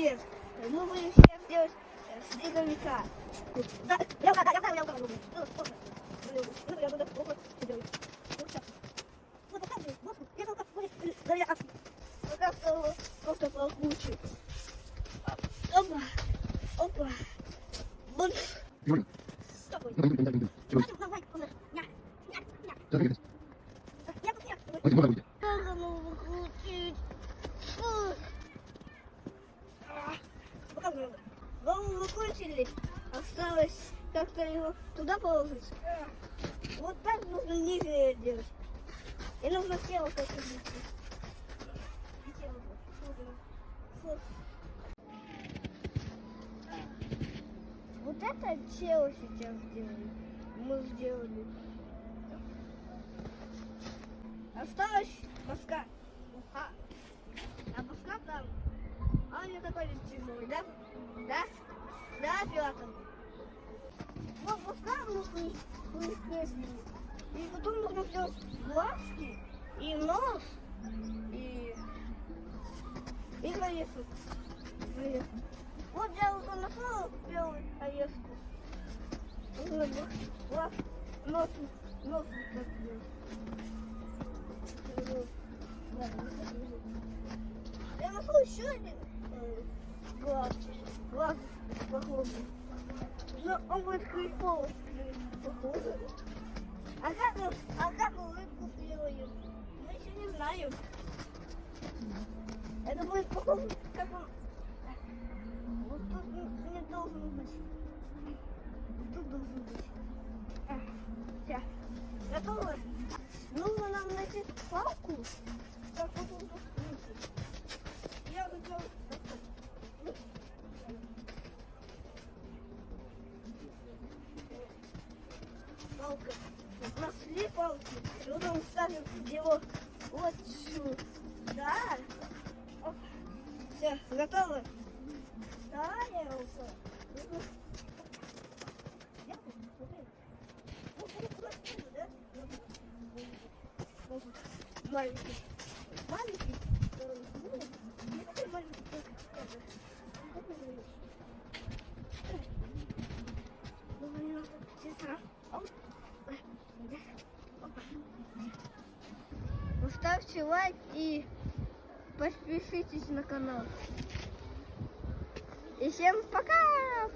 привет! Мы будем сейчас делать снеговика. Да, я знаю. Я буду плохо делать. Вот показывай, вот, я только будет говоря акции. Пока что просто получше. Опа, опа. Вот. Стопой. Давай, голову выкрутили, осталось как-то его туда положить. Вот так нужно ниже делать. И нужно тело как-то сделать. Вот это тело сейчас сделали. Мы сделали. Осталось доска. А доска там. А у меня такой тяжелый, да? Да? Да, оператор. Вот доска нужно скрестить. И потом нужно сделать глазки, и нос, и орешек. Вот я уже нашла белую орешку. Глаз, нос вот так делать. Я нашла еще один глаз похожий. Но он будет криповый похожий. А как улыбку сделаем? Мы еще не знаем. Это будет похоже, как он. Вот тут не должен быть. Вот тут должен быть. Все. Готово? Нужно нам найти палку. Так, вот. Я хотел. Палка. Нашли палки. Потом ставим его вот сюда. Оп. Все, готово. Ставим. Маленький. Маленький. Не такой маленький. Ставьте лайк и подпишитесь на канал. И всем пока!